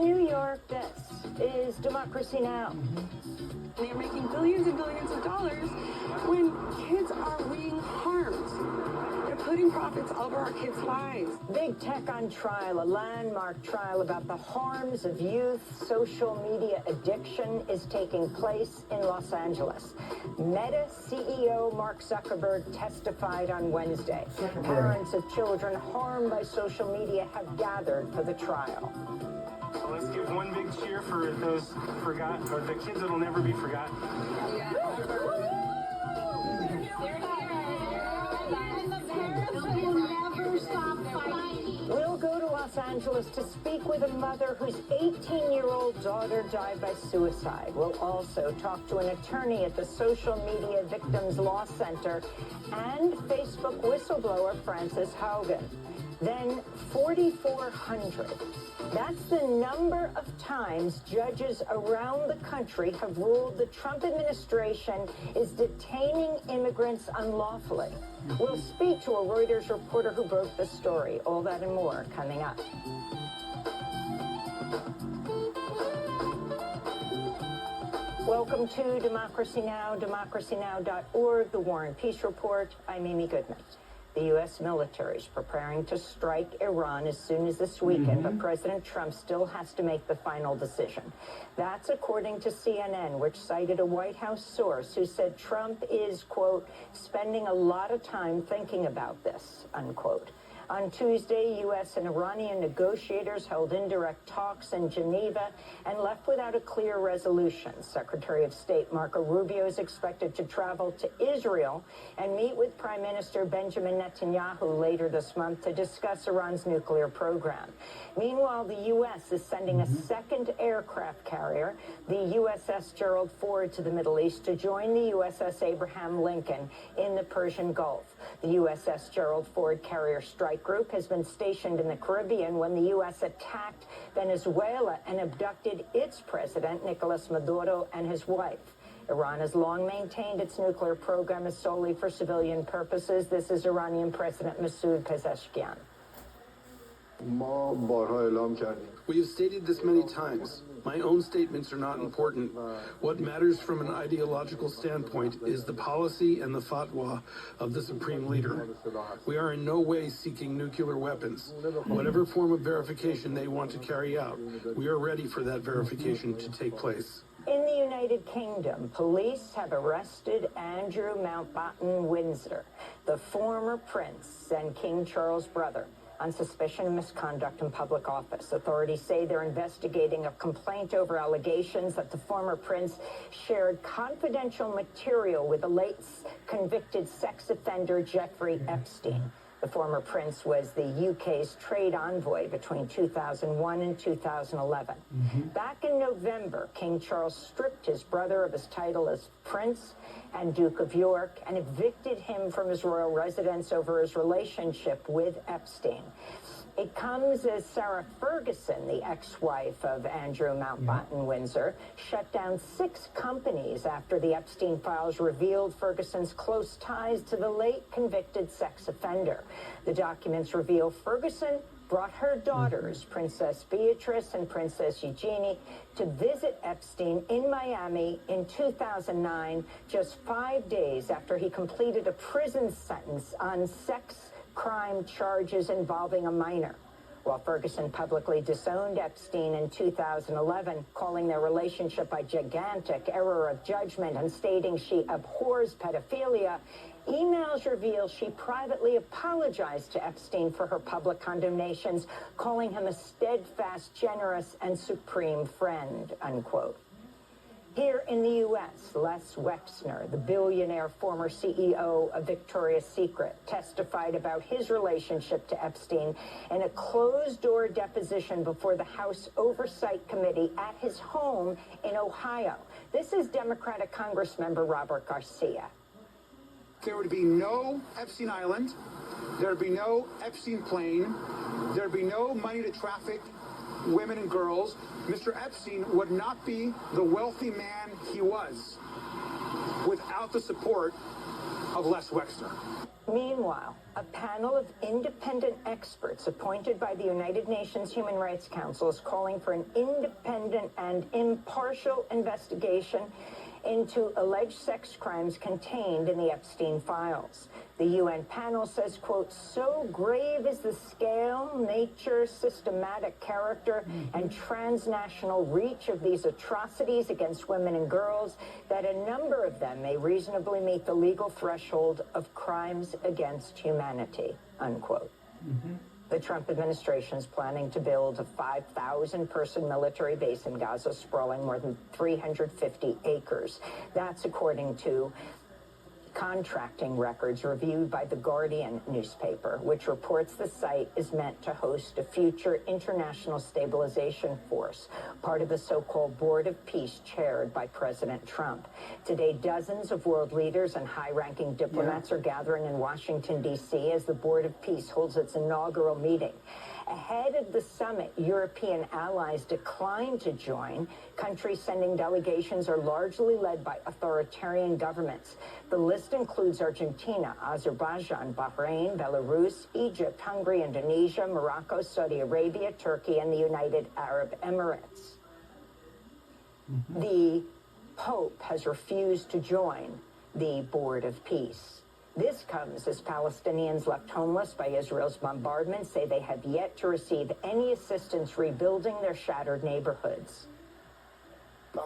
New York, this is Democracy Now! They're making billions and billions of dollars when kids are being harmed. They're putting profits over our kids' lives. Big tech on trial, a landmark trial about the harms of youth social media addiction is taking place in Los Angeles. Meta CEO Mark Zuckerberg testified on Wednesday. Parents of children harmed by social media have gathered for the trial. Let's give one big cheer for those the kids that'll never be forgotten. We'll go to Los Angeles to speak with a mother whose 18-year-old daughter died by suicide. We'll also talk to an attorney at the Social Media Victims Law Center and Facebook whistleblower Frances Haugen. Then 4,400. That's the number of times judges around the country have ruled the Trump administration is detaining immigrants unlawfully. We'll speak to a Reuters reporter who broke the story. All that and more coming up. Welcome to Democracy Now!, democracynow.org, The War and Peace Report. I'm Amy Goodman. The U.S. military is preparing to strike Iran as soon as this weekend, but President Trump still has to make the final decision. That's according to CNN, which cited a White House source who said Trump is, quote, spending a lot of time thinking about this, unquote. On Tuesday, U.S. and Iranian negotiators held indirect talks in Geneva and left without a clear resolution. Secretary of State Marco Rubio is expected to travel to Israel and meet with Prime Minister Benjamin Netanyahu later this month to discuss Iran's nuclear program. Meanwhile, the U.S. is sending a second aircraft carrier, the USS Gerald Ford, to the Middle East to join the USS Abraham Lincoln in the Persian Gulf. The USS Gerald Ford carrier strike group has been stationed in the Caribbean when the U.S. attacked Venezuela and abducted its president, Nicolas Maduro, and his wife. Iran has long maintained its nuclear program is solely for civilian purposes. This is Iranian President Masoud Pezeshkian. We have stated this many times. My own statements are not important. What matters from an ideological standpoint is the policy and the fatwa of the supreme leader. We are in no way seeking nuclear weapons. Whatever form of verification they want to carry out, we are ready for that verification to take place. In the United Kingdom, police have arrested Andrew Mountbatten Windsor, the former prince and King Charles' brother, on suspicion of misconduct in public office. Authorities say they're investigating a complaint over allegations that the former prince shared confidential material with the late convicted sex offender Jeffrey Epstein. The former prince was the UK's trade envoy between 2001 and 2011. Back in November, King Charles stripped his brother of his title as Prince and Duke of York and evicted him from his royal residence over his relationship with Epstein. It comes as Sarah Ferguson, the ex-wife of Andrew Mountbatten Windsor, shut down 6 companies after the Epstein files revealed Ferguson's close ties to the late convicted sex offender. The documents reveal Ferguson brought her daughters, Princess Beatrice and Princess Eugenie, to visit Epstein in Miami in 2009, just 5 days after he completed a prison sentence on sex crime charges involving a minor. While Ferguson publicly disowned Epstein in 2011, calling their relationship a gigantic error of judgment and stating she abhors pedophilia, emails reveal she privately apologized to Epstein for her public condemnations, calling him a steadfast, generous, and supreme friend, unquote. Here in the U.S., Les Wexner, the billionaire former CEO of Victoria's Secret, testified about his relationship to Epstein in a closed-door deposition before the House Oversight Committee at his home in Ohio. This is Democratic Congressmember Robert Garcia. There would be no Epstein Island. There would be no Epstein plane. There would be no money to traffic women and girls. Mr. Epstein would not be the wealthy man he was without the support of Les Wexner. Meanwhile, a panel of independent experts appointed by the United Nations Human Rights Council is calling for an independent and impartial investigation into alleged sex crimes contained in the Epstein files. The UN panel says, quote, so grave is the scale, nature, systematic character, and transnational reach of these atrocities against women and girls that a number of them may reasonably meet the legal threshold of crimes against humanity, unquote. The Trump administration is planning to build a 5,000-person military base in Gaza, sprawling more than 350 acres. That's according to contracting records reviewed by The Guardian newspaper, which reports the site is meant to host a future international stabilization force, part of the so-called Board of Peace chaired by President Trump. Today, dozens of world leaders and high-ranking diplomats are gathering in Washington, D.C. as the Board of Peace holds its inaugural meeting. Ahead of the summit, European allies declined to join. Countries sending delegations are largely led by authoritarian governments. The list includes Argentina, Azerbaijan, Bahrain, Belarus, Egypt, Hungary, Indonesia, Morocco, Saudi Arabia, Turkey, and the United Arab Emirates. The Pope has refused to join the Board of Peace. This comes as Palestinians left homeless by Israel's bombardment say they have yet to receive any assistance rebuilding their shattered neighborhoods. As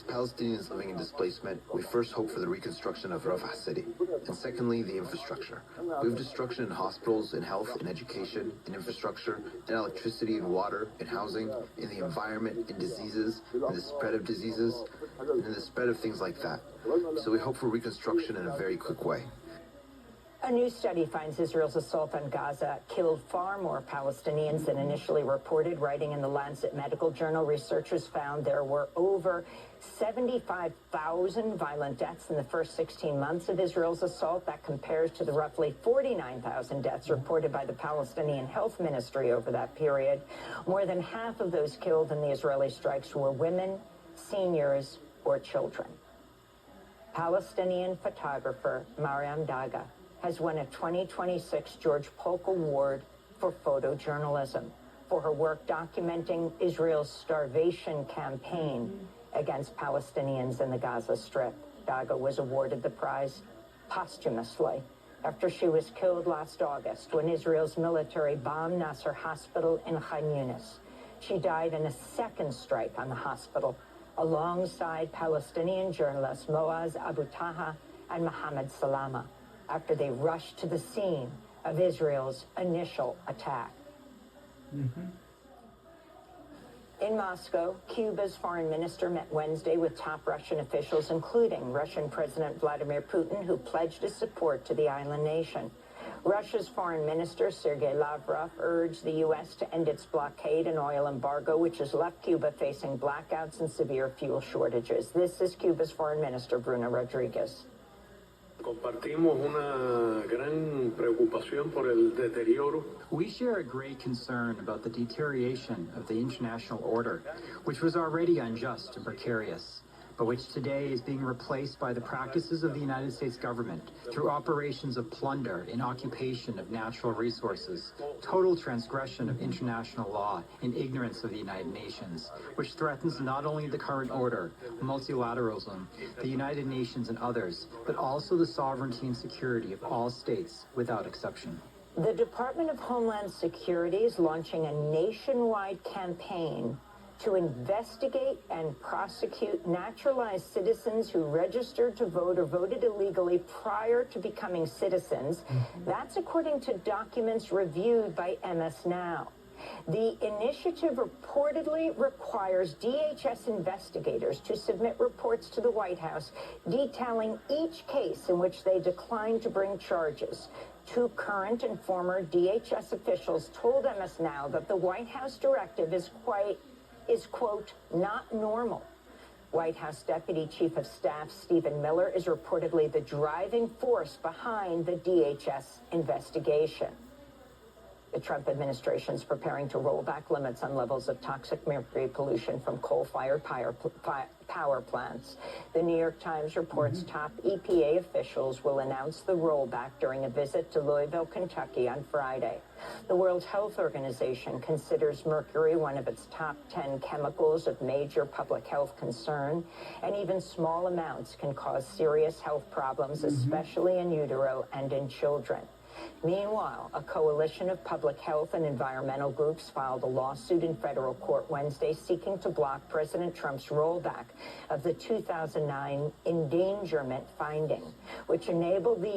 Palestinians living in displacement, we first hope for the reconstruction of Rafah city, and secondly, the infrastructure. We have destruction in hospitals, in health, in education, in infrastructure, in electricity, in water, in housing, in the environment, in diseases, in the spread of diseases, and in the spread of things like that. So we hope for reconstruction in a very quick way. A new study finds Israel's assault on Gaza killed far more Palestinians than initially reported. Writing in the Lancet Medical Journal, researchers found there were over 75,000 violent deaths in the first 16 months of Israel's assault. That compares to the roughly 49,000 deaths reported by the Palestinian Health Ministry over that period. More than half of those killed in the Israeli strikes were women, seniors, or children. Palestinian photographer Mariam Daga has won a 2026 George Polk Award for photojournalism for her work documenting Israel's starvation campaign against Palestinians in the Gaza Strip. Daga was awarded the prize posthumously after she was killed last August when Israel's military bombed Nasser Hospital in Khan Yunis. She died in a second strike on the hospital alongside Palestinian journalists Moaz Abu Taha and Mohammed Salama after they rushed to the scene of Israel's initial attack. In Moscow, Cuba's foreign minister met Wednesday with top Russian officials, including Russian President Vladimir Putin, who pledged his support to the island nation. Russia's foreign minister, Sergei Lavrov, urged the U.S. to end its blockade and oil embargo, which has left Cuba facing blackouts and severe fuel shortages. This is Cuba's foreign minister, Bruno Rodriguez. Compartimos una gran preocupación por el deterioro. We share a great concern about the deterioration of the international order, which was already unjust and precarious, but which today is being replaced by the practices of the United States government through operations of plunder and occupation of natural resources, total transgression of international law, and ignorance of the United Nations, which threatens not only the current order, multilateralism, the United Nations and others, but also the sovereignty and security of all states without exception. The Department of Homeland Security is launching a nationwide campaign to investigate and prosecute naturalized citizens who registered to vote or voted illegally prior to becoming citizens. That's according to documents reviewed by MS Now. The initiative reportedly requires DHS investigators to submit reports to the White House detailing each case in which they declined to bring charges. Two current and former DHS officials told MS Now that the White House directive is quote, not normal. White House Deputy Chief of Staff Stephen Miller is reportedly the driving force behind the DHS investigation. The Trump administration is preparing to roll back limits on levels of toxic mercury pollution from coal-fired power plants. The New York Times reports top EPA officials will announce the rollback during a visit to Louisville, Kentucky on Friday. The World Health Organization considers mercury one of its top 10 chemicals of major public health concern, and even small amounts can cause serious health problems, especially in utero and in children. Meanwhile, a coalition of public health and environmental groups filed a lawsuit in federal court Wednesday seeking to block President Trump's rollback of the 2009 endangerment finding, which enabled the